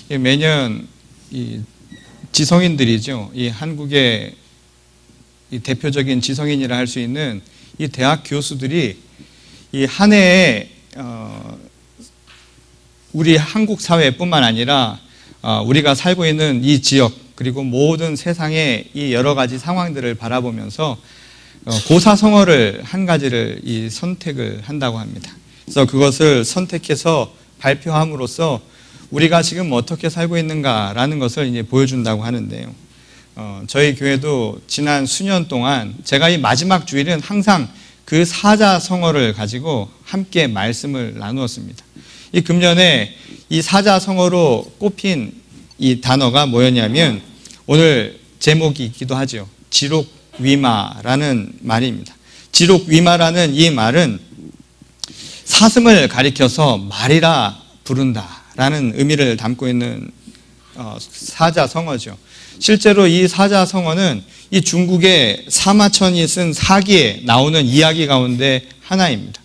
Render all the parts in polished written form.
매년 이 지성인들이죠. 이 한국의 이 대표적인 지성인이라 할 수 있는 이 대학 교수들이 이 한 해에 우리 한국 사회뿐만 아니라 우리가 살고 있는 이 지역 그리고 모든 세상의 이 여러 가지 상황들을 바라보면서 고사성어를 한 가지를 이 선택을 한다고 합니다. 그래서 그것을 선택해서 발표함으로써 우리가 지금 어떻게 살고 있는가라는 것을 이제 보여준다고 하는데요. 저희 교회도 지난 수년 동안 제가 이 마지막 주일은 항상 그 사자성어를 가지고 함께 말씀을 나누었습니다. 이 금년에 이 사자성어로 꼽힌 이 단어가 뭐였냐면 오늘 제목이 있기도 하죠. 지록위마라는 말입니다. 지록위마라는 이 말은 사슴을 가리켜서 말이라 부른다라는 의미를 담고 있는 사자성어죠. 실제로 이 사자성어는 이 중국의 사마천이 쓴 사기에 나오는 이야기 가운데 하나입니다.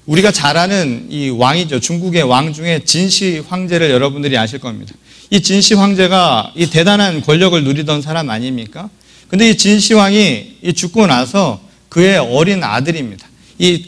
우리가 잘 아는 이 왕이죠. 중국의 왕 중에 진시 황제를 여러분들이 아실 겁니다. 이 진시 황제가 이 대단한 권력을 누리던 사람 아닙니까? 근데 이 진시 왕이 죽고 나서 그의 어린 아들입니다.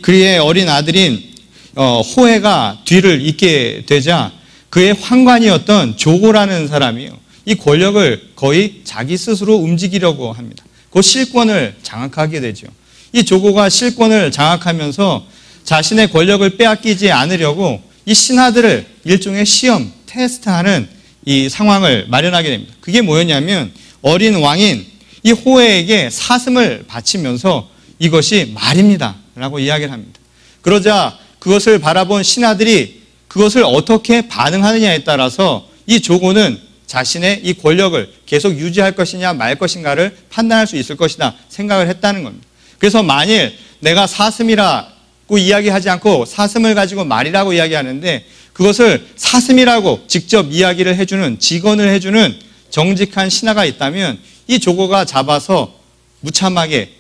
그의 어린 아들인 호해가 뒤를 잇게 되자 그의 환관이었던 조고라는 사람이요. 이 권력을 거의 자기 스스로 움직이려고 합니다. 그 실권을 장악하게 되죠. 이 조고가 실권을 장악하면서 자신의 권력을 빼앗기지 않으려고 이 신하들을 일종의 시험, 테스트하는 이 상황을 마련하게 됩니다. 그게 뭐였냐면 어린 왕인 이 호해에게 사슴을 바치면서 이것이 말입니다 라고 이야기를 합니다. 그러자 그것을 바라본 신하들이 그것을 어떻게 반응하느냐에 따라서 이 조고는 자신의 이 권력을 계속 유지할 것이냐 말 것인가를 판단할 수 있을 것이다 생각을 했다는 겁니다. 그래서 만일 내가 사슴이라고 이야기하지 않고 사슴을 가지고 말이라고 이야기하는데 그것을 사슴이라고 직접 이야기를 해주는, 직언을 해주는 정직한 신하가 있다면 이 조고가 잡아서 무참하게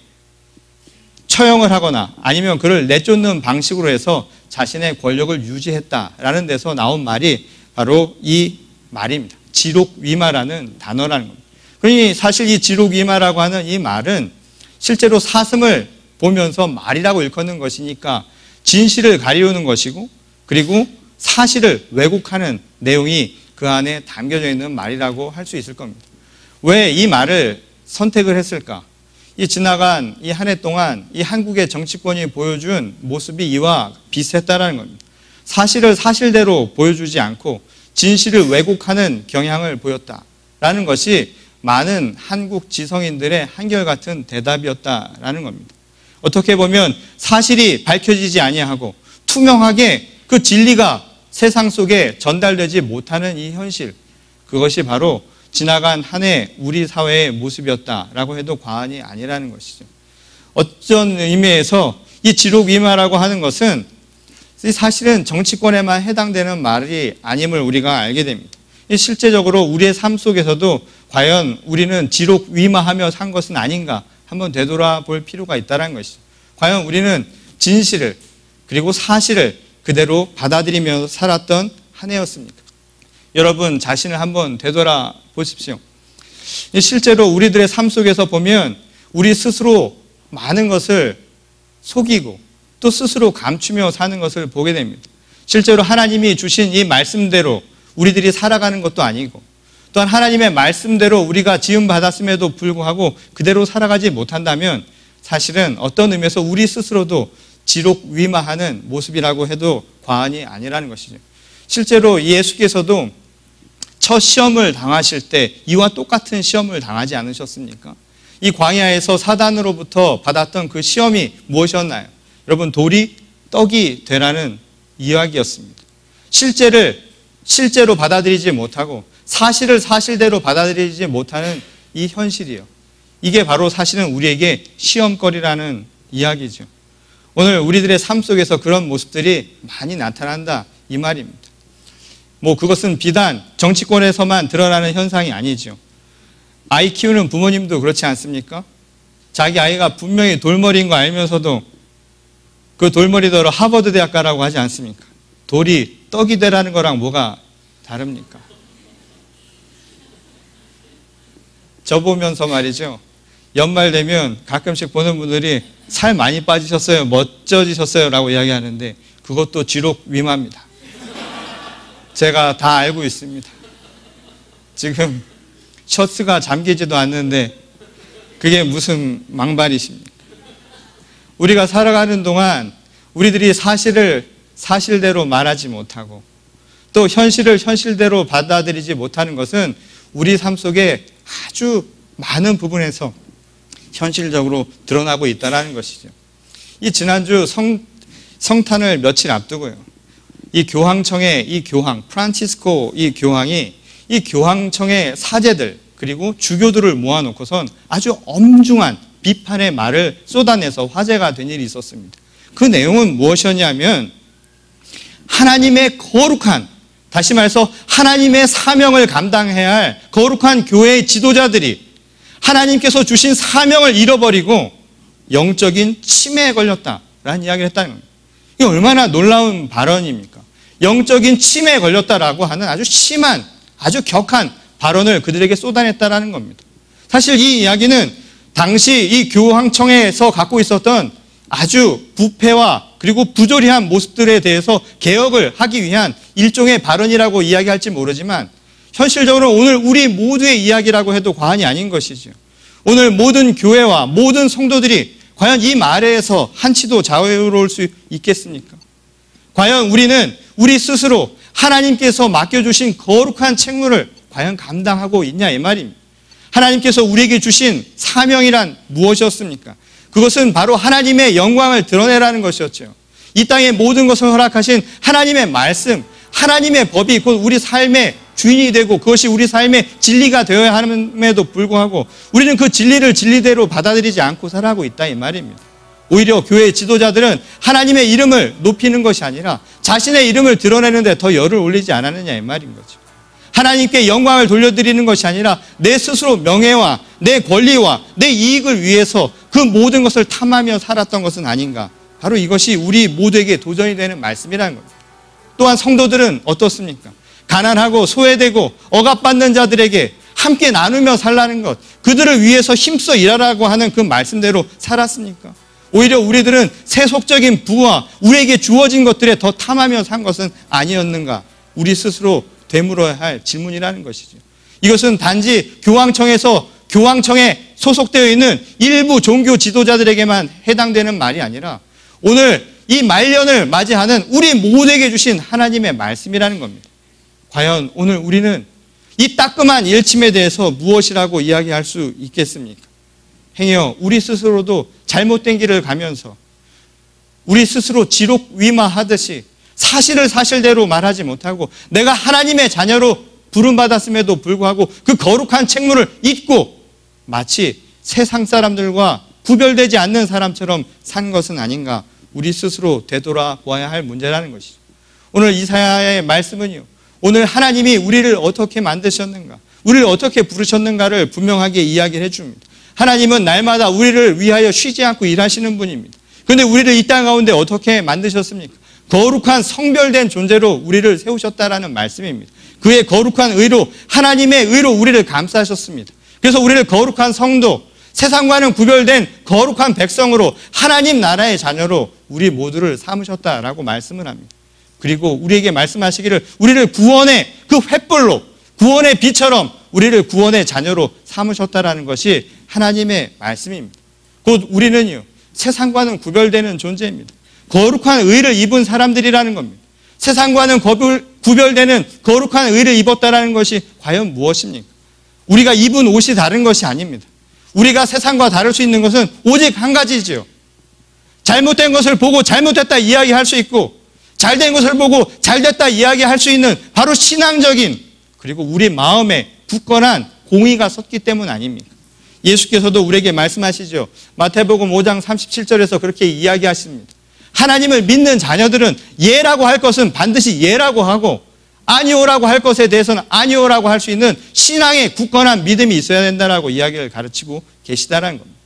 처형을 하거나 아니면 그를 내쫓는 방식으로 해서 자신의 권력을 유지했다라는 데서 나온 말이 바로 이 말입니다. 지록위마라는 단어라는 겁니다. 그러니 사실 이 지록위마라고 하는 이 말은 실제로 사슴을 보면서 말이라고 일컫는 것이니까 진실을 가리우는 것이고 그리고 사실을 왜곡하는 내용이 그 안에 담겨져 있는 말이라고 할 수 있을 겁니다. 왜 이 말을 선택을 했을까? 이 지나간 이 한 해 동안 이 한국의 정치권이 보여준 모습이 이와 비슷했다라는 겁니다. 사실을 사실대로 보여주지 않고 진실을 왜곡하는 경향을 보였다라는 것이 많은 한국 지성인들의 한결같은 대답이었다라는 겁니다. 어떻게 보면 사실이 밝혀지지 아니하고 투명하게 그 진리가 세상 속에 전달되지 못하는 이 현실, 그것이 바로 지나간 한 해 우리 사회의 모습이었다라고 해도 과언이 아니라는 것이죠. 어떤 의미에서 이 지록위마라고 하는 것은 사실은 정치권에만 해당되는 말이 아님을 우리가 알게 됩니다. 실제적으로 우리의 삶 속에서도 과연 우리는 지록위마하며 산 것은 아닌가 한번 되돌아볼 필요가 있다는 것이죠. 과연 우리는 진실을 그리고 사실을 그대로 받아들이며 살았던 한 해였습니까? 여러분 자신을 한번 되돌아보십시오. 실제로 우리들의 삶 속에서 보면 우리 스스로 많은 것을 속이고 또 스스로 감추며 사는 것을 보게 됩니다. 실제로 하나님이 주신 이 말씀대로 우리들이 살아가는 것도 아니고 또한 하나님의 말씀대로 우리가 지음받았음에도 불구하고 그대로 살아가지 못한다면 사실은 어떤 의미에서 우리 스스로도 지록위마하는 모습이라고 해도 과언이 아니라는 것이죠. 실제로 예수께서도 첫 시험을 당하실 때 이와 똑같은 시험을 당하지 않으셨습니까? 이 광야에서 사단으로부터 받았던 그 시험이 무엇이었나요? 여러분, 돌이 떡이 되라는 이야기였습니다. 실제로 받아들이지 못하고 사실을 사실대로 받아들이지 못하는 이 현실이요. 이게 바로 사실은 우리에게 시험거리라는 이야기죠. 오늘 우리들의 삶 속에서 그런 모습들이 많이 나타난다 이 말입니다. 그것은 비단 정치권에서만 드러나는 현상이 아니죠. 아이 키우는 부모님도 그렇지 않습니까? 자기 아이가 분명히 돌머리인 거 알면서도 그 돌머리더러 하버드 대학 가라고 하지 않습니까? 돌이 떡이 되라는 거랑 뭐가 다릅니까? 저 보면서 말이죠. 연말 되면 가끔씩 보는 분들이 살 많이 빠지셨어요, 멋져지셨어요 라고 이야기하는데 그것도 지록 위마입니다. 제가 다 알고 있습니다. 지금 셔츠가 잠기지도 않는데 그게 무슨 망발이십니까? 우리가 살아가는 동안 우리들이 사실을 사실대로 말하지 못하고 또 현실을 현실대로 받아들이지 못하는 것은 우리 삶 속에 아주 많은 부분에서 현실적으로 드러나고 있다는 것이죠. 이 지난주 성탄을 며칠 앞두고요. 이 교황청의 이 교황, 프란치스코 이 교황이 이 교황청의 사제들 그리고 주교들을 모아놓고선 아주 엄중한 비판의 말을 쏟아내서 화제가 된 일이 있었습니다. 그 내용은 무엇이었냐면 하나님의 거룩한, 다시 말해서 하나님의 사명을 감당해야 할 거룩한 교회의 지도자들이 하나님께서 주신 사명을 잃어버리고 영적인 치매에 걸렸다라는 이야기를 했다는 겁니다. 이게 얼마나 놀라운 발언입니까? 영적인 치매에 걸렸다라고 하는 아주 심한, 아주 격한 발언을 그들에게 쏟아냈다라는 겁니다. 사실 이 이야기는 당시 이 교황청에서 갖고 있었던 아주 부패와 그리고 부조리한 모습들에 대해서 개혁을 하기 위한 일종의 발언이라고 이야기할지 모르지만 현실적으로 오늘 우리 모두의 이야기라고 해도 과언이 아닌 것이죠. 오늘 모든 교회와 모든 성도들이 과연 이 말에서 한치도 자유로울 수 있겠습니까? 과연 우리는 우리 스스로 하나님께서 맡겨주신 거룩한 책무를 과연 감당하고 있냐 이 말입니다. 하나님께서 우리에게 주신 사명이란 무엇이었습니까? 그것은 바로 하나님의 영광을 드러내라는 것이었죠. 이 땅의 모든 것을 허락하신 하나님의 말씀, 하나님의 법이 곧 우리 삶의 주인이 되고 그것이 우리 삶의 진리가 되어야 함에도 불구하고 우리는 그 진리를 진리대로 받아들이지 않고 살아가고 있다 이 말입니다. 오히려 교회 지도자들은 하나님의 이름을 높이는 것이 아니라 자신의 이름을 드러내는 데 더 열을 올리지 않았느냐 이 말인 거죠. 하나님께 영광을 돌려드리는 것이 아니라 내 스스로 명예와 내 권리와 내 이익을 위해서 그 모든 것을 탐하며 살았던 것은 아닌가. 바로 이것이 우리 모두에게 도전이 되는 말씀이라는 겁니다. 또한 성도들은 어떻습니까? 가난하고 소외되고 억압받는 자들에게 함께 나누며 살라는 것, 그들을 위해서 힘써 일하라고 하는 그 말씀대로 살았습니까? 오히려 우리들은 세속적인 부와 우리에게 주어진 것들에 더 탐하며 산 것은 아니었는가? 우리 스스로 되물어야 할 질문이라는 것이죠. 이것은 단지 교황청에 소속되어 있는 일부 종교 지도자들에게만 해당되는 말이 아니라 오늘 이 말년을 맞이하는 우리 모두에게 주신 하나님의 말씀이라는 겁니다. 과연 오늘 우리는 이 따끔한 일침에 대해서 무엇이라고 이야기할 수 있겠습니까? 행여 우리 스스로도 잘못된 길을 가면서 우리 스스로 지록 위마하듯이 사실을 사실대로 말하지 못하고 내가 하나님의 자녀로 부름받았음에도 불구하고 그 거룩한 책무를 잊고 마치 세상 사람들과 구별되지 않는 사람처럼 산 것은 아닌가. 우리 스스로 되돌아보아야 할 문제라는 것이죠. 오늘 이사야의 말씀은요, 오늘 하나님이 우리를 어떻게 만드셨는가, 우리를 어떻게 부르셨는가를 분명하게 이야기를 해줍니다. 하나님은 날마다 우리를 위하여 쉬지 않고 일하시는 분입니다. 그런데 우리를 이 땅 가운데 어떻게 만드셨습니까? 거룩한 성별된 존재로 우리를 세우셨다라는 말씀입니다. 그의 거룩한 의로, 하나님의 의로 우리를 감싸셨습니다. 그래서 우리를 거룩한 성도, 세상과는 구별된 거룩한 백성으로 하나님 나라의 자녀로 우리 모두를 삼으셨다라고 말씀을 합니다. 그리고 우리에게 말씀하시기를 우리를 구원의 그 횃불로, 구원의 빛처럼 우리를 구원의 자녀로 삼으셨다라는 것이 하나님의 말씀입니다. 곧 우리는요, 세상과는 구별되는 존재입니다. 거룩한 의를 입은 사람들이라는 겁니다. 세상과는 구별되는 거룩한 의를 입었다라는 것이 과연 무엇입니까? 우리가 입은 옷이 다른 것이 아닙니다. 우리가 세상과 다를 수 있는 것은 오직 한 가지지요. 잘못된 것을 보고 잘못됐다 이야기할 수 있고 잘된 것을 보고 잘됐다 이야기할 수 있는 바로 신앙적인 그리고 우리 마음에 굳건한 공의가 섰기 때문 아닙니까? 예수께서도 우리에게 말씀하시죠. 마태복음 5장 37절에서 그렇게 이야기하십니다. 하나님을 믿는 자녀들은 예라고 할 것은 반드시 예라고 하고 아니오라고 할 것에 대해서는 아니오라고 할 수 있는 신앙의 굳건한 믿음이 있어야 된다라고 이야기를 가르치고 계시다라는 겁니다.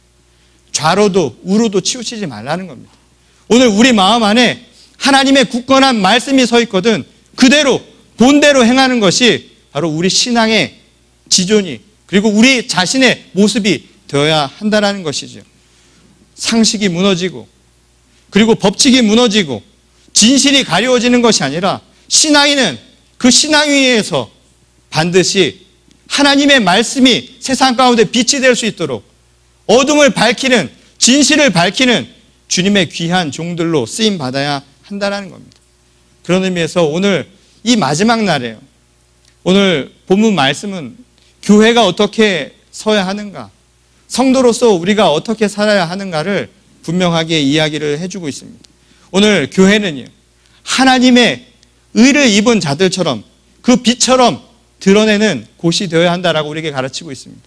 좌로도 우로도 치우치지 말라는 겁니다. 오늘 우리 마음 안에 하나님의 굳건한 말씀이 서 있거든 그대로 본대로 행하는 것이 바로 우리 신앙의 지존이, 그리고 우리 자신의 모습이 되어야 한다는 것이죠. 상식이 무너지고, 그리고 법칙이 무너지고, 진실이 가려워지는 것이 아니라 신앙인은 그 신앙 위에서 반드시 하나님의 말씀이 세상 가운데 빛이 될 수 있도록 어둠을 밝히는, 진실을 밝히는 주님의 귀한 종들로 쓰임 받아야 한다는 겁니다. 그런 의미에서 오늘 이 마지막 날이에요. 오늘 본문 말씀은 교회가 어떻게 서야 하는가, 성도로서 우리가 어떻게 살아야 하는가를 분명하게 이야기를 해주고 있습니다. 오늘 교회는요, 하나님의 의를 입은 자들처럼 그 빛처럼 드러내는 곳이 되어야 한다라고 우리에게 가르치고 있습니다.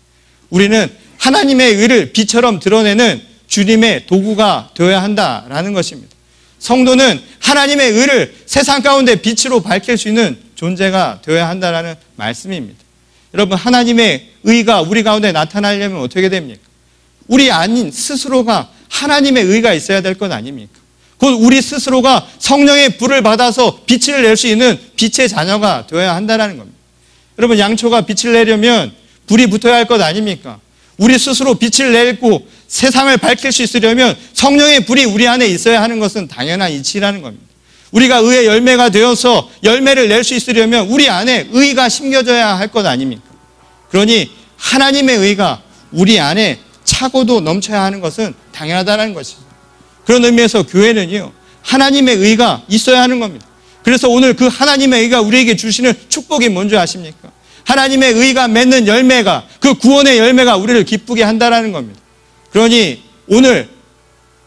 우리는 하나님의 의를 빛처럼 드러내는 주님의 도구가 되어야 한다라는 것입니다. 성도는 하나님의 의를 세상 가운데 빛으로 밝힐 수 있는 존재가 되어야 한다라는 말씀입니다. 여러분, 하나님의 의가 우리 가운데 나타나려면 어떻게 됩니까? 우리 아닌 스스로가 하나님의 의가 있어야 될 것 아닙니까? 곧 우리 스스로가 성령의 불을 받아서 빛을 낼 수 있는 빛의 자녀가 되어야 한다는 겁니다. 여러분, 양초가 빛을 내려면 불이 붙어야 할 것 아닙니까? 우리 스스로 빛을 내고 세상을 밝힐 수 있으려면 성령의 불이 우리 안에 있어야 하는 것은 당연한 이치라는 겁니다. 우리가 의의 열매가 되어서 열매를 낼 수 있으려면 우리 안에 의가 심겨져야 할 것 아닙니까? 그러니 하나님의 의가 우리 안에 차고도 넘쳐야 하는 것은 당연하다는 것이죠. 그런 의미에서 교회는요, 하나님의 의가 있어야 하는 겁니다. 그래서 오늘 그 하나님의 의가 우리에게 주시는 축복이 뭔지 아십니까? 하나님의 의가 맺는 열매가, 그 구원의 열매가 우리를 기쁘게 한다는 겁니다. 그러니 오늘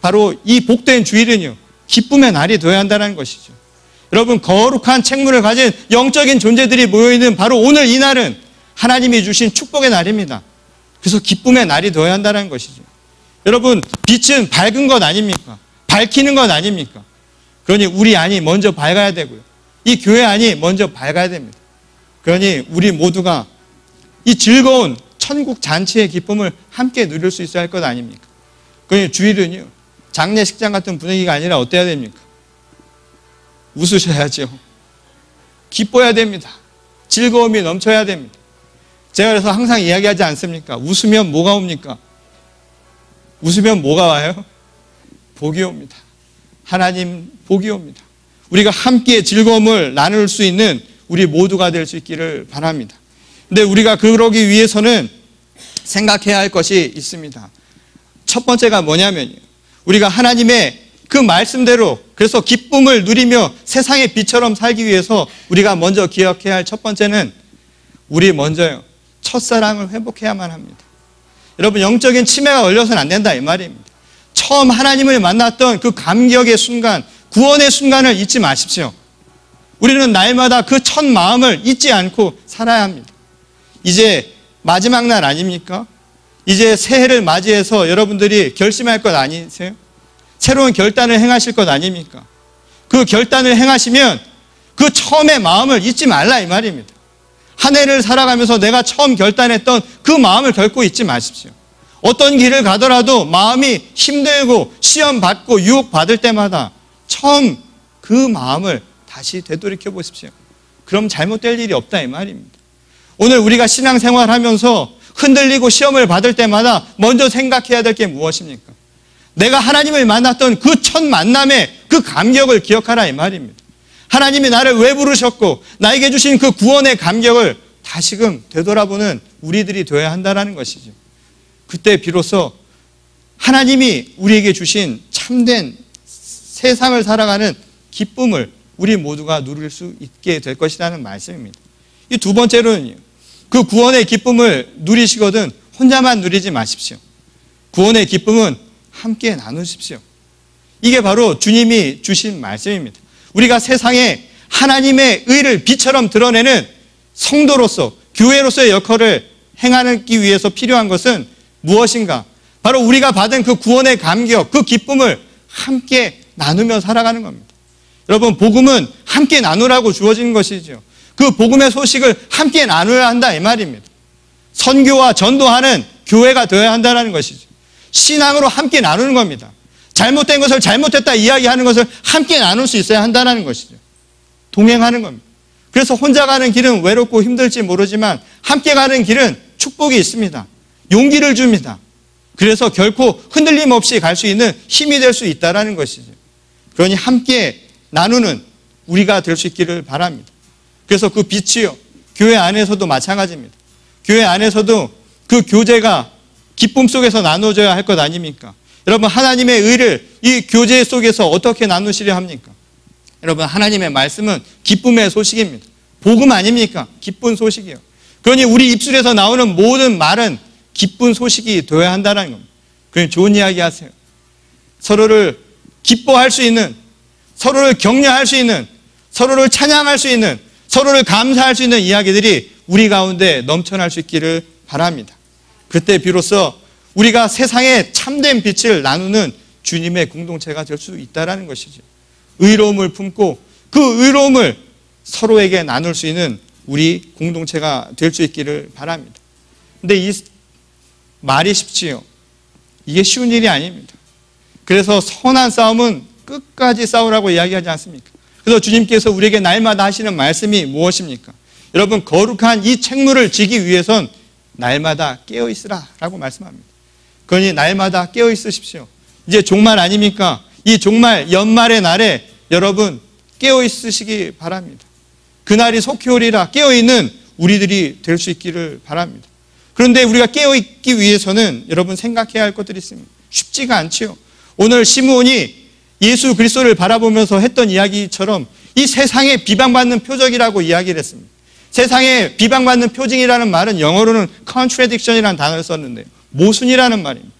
바로 이 복된 주일은요, 기쁨의 날이 되어야 한다는 것이죠. 여러분, 거룩한 책무를 가진 영적인 존재들이 모여있는 바로 오늘 이 날은 하나님이 주신 축복의 날입니다. 그래서 기쁨의 날이 되어야 한다는 것이죠. 여러분, 빛은 밝은 것 아닙니까? 밝히는 것 아닙니까? 그러니 우리 안이 먼저 밝아야 되고요, 이 교회 안이 먼저 밝아야 됩니다. 그러니 우리 모두가 이 즐거운 천국 잔치의 기쁨을 함께 누릴 수 있어야 할 것 아닙니까? 그러니 주일은요, 장례식장 같은 분위기가 아니라 어때야 됩니까? 웃으셔야죠. 기뻐야 됩니다. 즐거움이 넘쳐야 됩니다. 제가 그래서 항상 이야기하지 않습니까? 웃으면 뭐가 옵니까? 웃으면 뭐가 와요? 복이 옵니다. 하나님 복이 옵니다. 우리가 함께 즐거움을 나눌 수 있는 우리 모두가 될 수 있기를 바랍니다. 근데 우리가 그러기 위해서는 생각해야 할 것이 있습니다. 첫 번째가 뭐냐면요, 우리가 하나님의 그 말씀대로 그래서 기쁨을 누리며 세상의 빛처럼 살기 위해서 우리가 먼저 기억해야 할 첫 번째는 우리 먼저요, 첫사랑을 회복해야만 합니다. 여러분, 영적인 치매가 걸려서는 안 된다 이 말입니다. 처음 하나님을 만났던 그 감격의 순간, 구원의 순간을 잊지 마십시오. 우리는 날마다 그 첫 마음을 잊지 않고 살아야 합니다. 이제 마지막 날 아닙니까? 이제 새해를 맞이해서 여러분들이 결심할 것 아니세요? 새로운 결단을 행하실 것 아닙니까? 그 결단을 행하시면 그 처음의 마음을 잊지 말라 이 말입니다. 한 해를 살아가면서 내가 처음 결단했던 그 마음을 결코 잊지 마십시오. 어떤 길을 가더라도 마음이 힘들고 시험 받고 유혹 받을 때마다 처음 그 마음을 다시 되돌이켜 보십시오. 그럼 잘못될 일이 없다 이 말입니다. 오늘 우리가 신앙생활 하면서 흔들리고 시험을 받을 때마다 먼저 생각해야 될 게 무엇입니까? 내가 하나님을 만났던 그 첫 만남의 그 감격을 기억하라 이 말입니다. 하나님이 나를 왜 부르셨고 나에게 주신 그 구원의 감격을 다시금 되돌아보는 우리들이 되어야 한다는 것이죠. 그때 비로소 하나님이 우리에게 주신 참된 세상을 살아가는 기쁨을 우리 모두가 누릴 수 있게 될 것이라는 말씀입니다. 이 두 번째로는요, 그 구원의 기쁨을 누리시거든 혼자만 누리지 마십시오. 구원의 기쁨은 함께 나누십시오. 이게 바로 주님이 주신 말씀입니다. 우리가 세상에 하나님의 의를 빛처럼 드러내는 성도로서, 교회로서의 역할을 행하기 위해서 필요한 것은 무엇인가? 바로 우리가 받은 그 구원의 감격, 그 기쁨을 함께 나누며 살아가는 겁니다. 여러분, 복음은 함께 나누라고 주어진 것이죠. 그 복음의 소식을 함께 나눠야 한다 이 말입니다. 선교와 전도하는 교회가 되어야 한다는 것이죠. 신앙으로 함께 나누는 겁니다. 잘못된 것을 잘못됐다 이야기하는 것을 함께 나눌 수 있어야 한다는 것이죠. 동행하는 겁니다. 그래서 혼자 가는 길은 외롭고 힘들지 모르지만 함께 가는 길은 축복이 있습니다. 용기를 줍니다. 그래서 결코 흔들림 없이 갈 수 있는 힘이 될 수 있다는 것이죠. 그러니 함께 나누는 우리가 될 수 있기를 바랍니다. 그래서 그 빛이요, 교회 안에서도 마찬가지입니다. 교회 안에서도 그 교제가 기쁨 속에서 나눠져야 할 것 아닙니까? 여러분, 하나님의 의를 이 교제 속에서 어떻게 나누시려 합니까? 여러분, 하나님의 말씀은 기쁨의 소식입니다. 복음 아닙니까? 기쁜 소식이요. 그러니 우리 입술에서 나오는 모든 말은 기쁜 소식이 되어야 한다는 겁니다. 그러니 좋은 이야기 하세요. 서로를 기뻐할 수 있는, 서로를 격려할 수 있는, 서로를 찬양할 수 있는, 서로를 감사할 수 있는 이야기들이 우리 가운데 넘쳐날 수 있기를 바랍니다. 그때 비로소 우리가 세상에 참된 빛을 나누는 주님의 공동체가 될 수 있다는 것이죠. 의로움을 품고 그 의로움을 서로에게 나눌 수 있는 우리 공동체가 될 수 있기를 바랍니다. 근데 이 말이 쉽지요. 이게 쉬운 일이 아닙니다. 그래서 선한 싸움은 끝까지 싸우라고 이야기하지 않습니까? 그래서 주님께서 우리에게 날마다 하시는 말씀이 무엇입니까? 여러분, 거룩한 이 책무를 지기 위해선 날마다 깨어있으라 라고 말씀합니다. 그러니 날마다 깨어있으십시오. 이제 종말 아닙니까? 이 종말 연말의 날에 여러분 깨어있으시기 바랍니다. 그날이 속히 오리라. 깨어있는 우리들이 될 수 있기를 바랍니다. 그런데 우리가 깨어있기 위해서는 여러분 생각해야 할 것들이 있습니다. 쉽지가 않지요. 오늘 시므온이 예수 그리스도를 바라보면서 했던 이야기처럼 이 세상에 비방받는 표적이라고 이야기를 했습니다. 세상에 비방받는 표징이라는 말은 영어로는 contradiction이라는 단어를 썼는데 모순이라는 말입니다.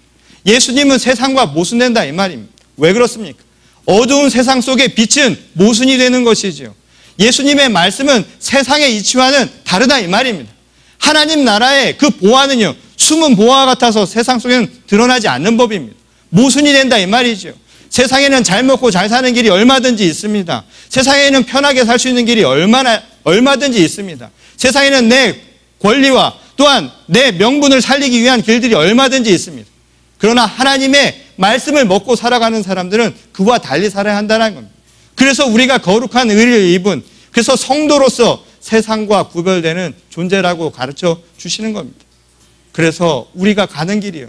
예수님은 세상과 모순된다 이 말입니다. 왜 그렇습니까? 어두운 세상 속에 빛은 모순이 되는 것이지요. 예수님의 말씀은 세상의 이치와는 다르다 이 말입니다. 하나님 나라의 그 보화는요, 숨은 보화와 같아서 세상 속에는 드러나지 않는 법입니다. 모순이 된다 이 말이죠. 세상에는 잘 먹고 잘 사는 길이 얼마든지 있습니다. 세상에는 편하게 살 수 있는 길이 얼마든지 있습니다. 세상에는 내 권리와 또한 내 명분을 살리기 위한 길들이 얼마든지 있습니다. 그러나 하나님의 말씀을 먹고 살아가는 사람들은 그와 달리 살아야 한다는 겁니다. 그래서 우리가 거룩한 의를 입은, 그래서 성도로서 세상과 구별되는 존재라고 가르쳐 주시는 겁니다. 그래서 우리가 가는 길이요,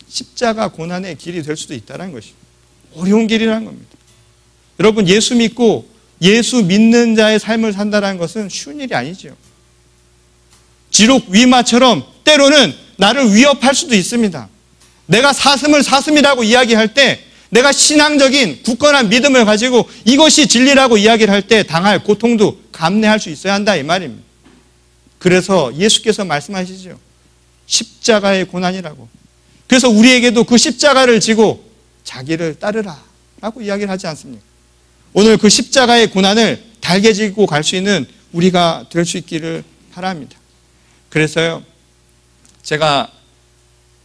십자가 고난의 길이 될 수도 있다는 것입니다. 어려운 길이라는 겁니다. 여러분, 예수 믿고 예수 믿는 자의 삶을 산다는 것은 쉬운 일이 아니죠. 지록 위마처럼 때로는 나를 위협할 수도 있습니다. 내가 사슴이라고 이야기할 때, 내가 신앙적인 굳건한 믿음을 가지고 이것이 진리라고 이야기를 할 때 당할 고통도 감내할 수 있어야 한다 이 말입니다. 그래서 예수께서 말씀하시죠. 십자가의 고난이라고. 그래서 우리에게도 그 십자가를 지고 자기를 따르라 라고 이야기를 하지 않습니까? 오늘 그 십자가의 고난을 달게 지고 갈 수 있는 우리가 될 수 있기를 바랍니다. 그래서요, 제가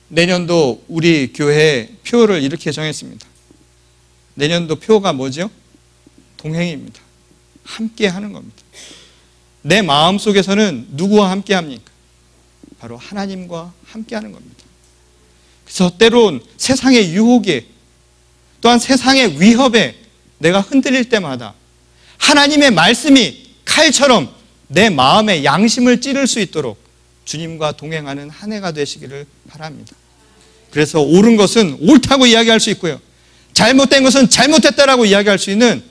내년도 우리 교회 표를 이렇게 정했습니다. 내년도 표가 뭐죠? 동행입니다. 함께 하는 겁니다. 내 마음속에서는 누구와 함께 합니까? 바로 하나님과 함께 하는 겁니다. 그래서 때론 세상의 유혹에, 또한 세상의 위협에 내가 흔들릴 때마다 하나님의 말씀이 칼처럼 내 마음의 양심을 찌를 수 있도록 주님과 동행하는 한 해가 되시기를 바랍니다. 그래서 옳은 것은 옳다고 이야기할 수 있고요, 잘못된 것은 잘못됐다라고 이야기할 수 있는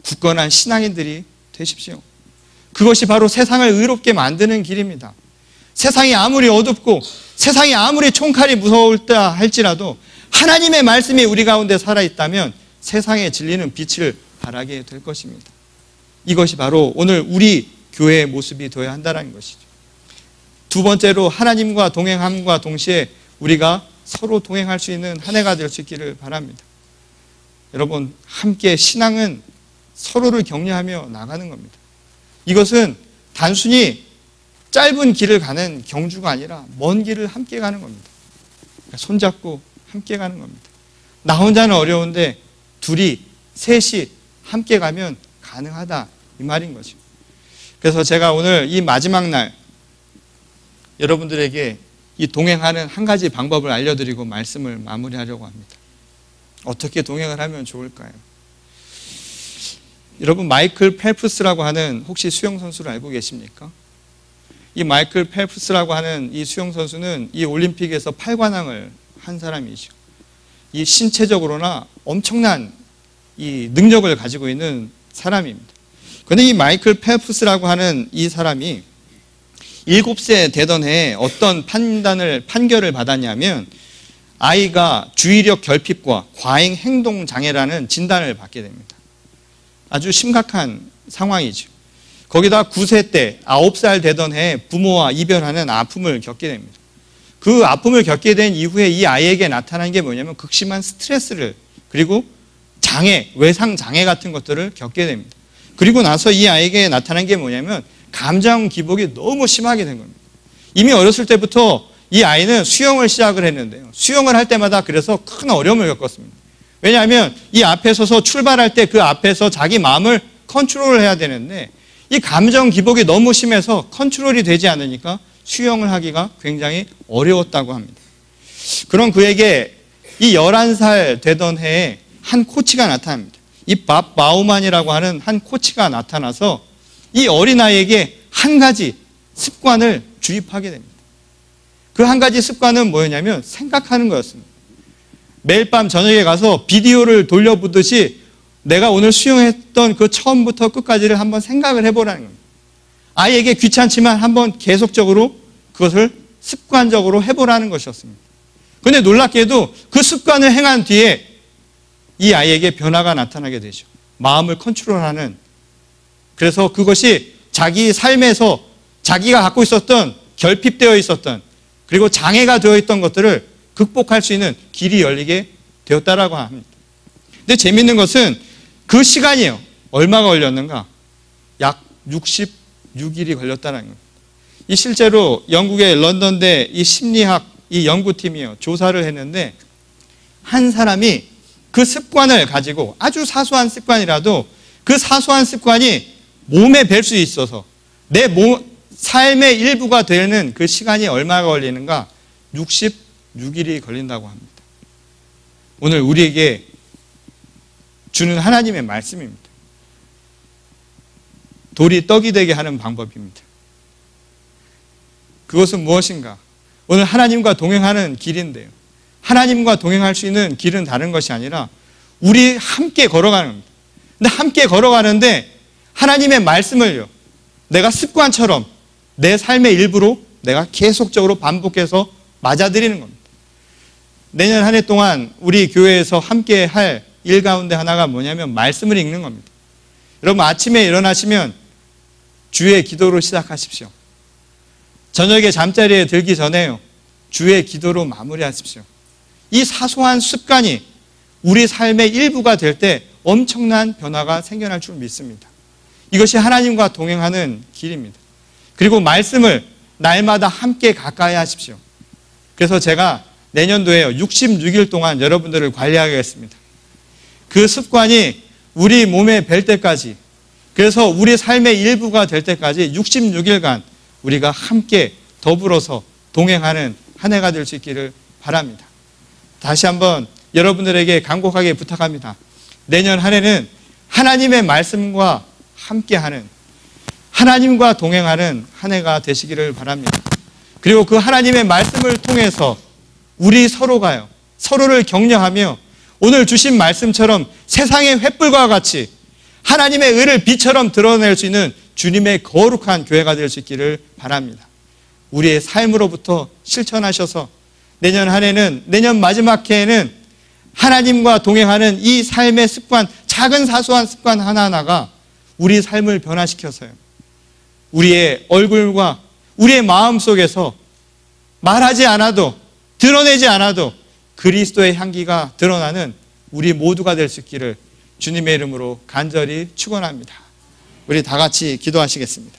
굳건한 신앙인들이 되십시오. 그것이 바로 세상을 의롭게 만드는 길입니다. 세상이 아무리 어둡고 세상이 아무리 총칼이 무서울다 할지라도 하나님의 말씀이 우리 가운데 살아있다면 세상의 진리는 빛을 발하게 될 것입니다. 이것이 바로 오늘 우리 교회의 모습이 되어야 한다는 것이죠. 두 번째로, 하나님과 동행함과 동시에 우리가 서로 동행할 수 있는 한 해가 될 수 있기를 바랍니다. 여러분, 함께 신앙은 서로를 격려하며 나가는 겁니다. 이것은 단순히 짧은 길을 가는 경주가 아니라 먼 길을 함께 가는 겁니다. 손잡고 함께 가는 겁니다. 나 혼자는 어려운데 둘이, 셋이 함께 가면 가능하다 이 말인 거죠. 그래서 제가 오늘 이 마지막 날 여러분들에게 이 동행하는 한 가지 방법을 알려드리고 말씀을 마무리하려고 합니다. 어떻게 동행을 하면 좋을까요? 여러분, 마이클 펠프스라고 하는 혹시 수영선수를 알고 계십니까? 이 마이클 펠프스라고 하는 이 수영선수는 이 올림픽에서 8관왕을 한 사람이죠. 이 신체적으로나 엄청난 이 능력을 가지고 있는 사람입니다. 그런데 이 마이클 펠프스라고 하는 이 사람이 7세 되던 해에 어떤 판결을 받았냐면, 아이가 주의력 결핍과 과잉 행동 장애라는 진단을 받게 됩니다. 아주 심각한 상황이죠. 거기다 9세 때 9살 되던 해에 부모와 이별하는 아픔을 겪게 됩니다. 그 아픔을 겪게 된 이후에 이 아이에게 나타난 게 뭐냐면 극심한 스트레스를, 그리고 장애, 외상 장애 같은 것들을 겪게 됩니다. 그리고 나서 이 아이에게 나타난 게 뭐냐면 감정 기복이 너무 심하게 된 겁니다. 이미 어렸을 때부터 이 아이는 수영을 시작을 했는데요. 수영을 할 때마다 그래서 큰 어려움을 겪었습니다. 왜냐하면 이 앞에 서서 출발할 때 그 앞에서 자기 마음을 컨트롤을 해야 되는데, 이 감정 기복이 너무 심해서 컨트롤이 되지 않으니까 수영을 하기가 굉장히 어려웠다고 합니다. 그런 그에게 이 11살 되던 해에 한 코치가 나타납니다. 이 밥 바우만이라고 하는 한 코치가 나타나서 이 어린아이에게 한 가지 습관을 주입하게 됩니다. 그 한 가지 습관은 뭐였냐면 생각하는 거였습니다. 매일 밤 저녁에 가서 비디오를 돌려보듯이 내가 오늘 수영했던 그 처음부터 끝까지를 한번 생각을 해보라는 겁니다. 아이에게 귀찮지만 한번 계속적으로 그것을 습관적으로 해보라는 것이었습니다. 그런데 놀랍게도 그 습관을 행한 뒤에 이 아이에게 변화가 나타나게 되죠. 마음을 컨트롤하는, 그래서 그것이 자기 삶에서 자기가 갖고 있었던, 결핍되어 있었던, 그리고 장애가 되어 있던 것들을 극복할 수 있는 길이 열리게 되었다라고 합니다. 근데 재밌는 것은 그 시간이에요. 얼마가 걸렸는가? 약 66일이 걸렸다는 겁니다. 이 실제로 영국의 런던대 이 심리학 이 연구팀이요, 조사를 했는데, 한 사람이 그 습관을 가지고, 아주 사소한 습관이라도 그 사소한 습관이 몸에 뵐 수 있어서 내 삶의 일부가 되는 그 시간이 얼마가 걸리는가? 66일이 걸린다고 합니다. 오늘 우리에게 주는 하나님의 말씀입니다. 돌이 떡이 되게 하는 방법입니다. 그것은 무엇인가? 오늘 하나님과 동행하는 길인데요. 하나님과 동행할 수 있는 길은 다른 것이 아니라 우리 함께 걸어가는 겁니다. 근데 함께 걸어가는데 하나님의 말씀을요, 내가 습관처럼 내 삶의 일부로 내가 계속적으로 반복해서 맞아들이는 겁니다. 내년 한 해 동안 우리 교회에서 함께 할 일 가운데 하나가 뭐냐면 말씀을 읽는 겁니다. 여러분, 아침에 일어나시면 주의 기도로 시작하십시오. 저녁에 잠자리에 들기 전에요, 주의 기도로 마무리하십시오. 이 사소한 습관이 우리 삶의 일부가 될 때 엄청난 변화가 생겨날 줄 믿습니다. 이것이 하나님과 동행하는 길입니다. 그리고 말씀을 날마다 함께 가까이 하십시오. 그래서 제가 내년도에 66일 동안 여러분들을 관리하겠습니다. 그 습관이 우리 몸에 뵐 때까지, 그래서 우리 삶의 일부가 될 때까지 66일간 우리가 함께 더불어서 동행하는 한 해가 될 수 있기를 바랍니다. 다시 한번 여러분들에게 간곡하게 부탁합니다. 내년 한 해는 하나님의 말씀과 함께하는, 하나님과 동행하는 한 해가 되시기를 바랍니다. 그리고 그 하나님의 말씀을 통해서 우리 서로가요, 서로를 격려하며 오늘 주신 말씀처럼 세상의 횃불과 같이 하나님의 의를 빛처럼 드러낼 수 있는 주님의 거룩한 교회가 될 수 있기를 바랍니다. 우리의 삶으로부터 실천하셔서 내년 한 해는, 내년 마지막 해에는 하나님과 동행하는 이 삶의 습관, 작은 사소한 습관 하나하나가 우리 삶을 변화시켜서요, 우리의 얼굴과 우리의 마음 속에서 말하지 않아도, 드러내지 않아도 그리스도의 향기가 드러나는 우리 모두가 될 수 있기를 주님의 이름으로 간절히 축원합니다. 우리 다 같이 기도하시겠습니다.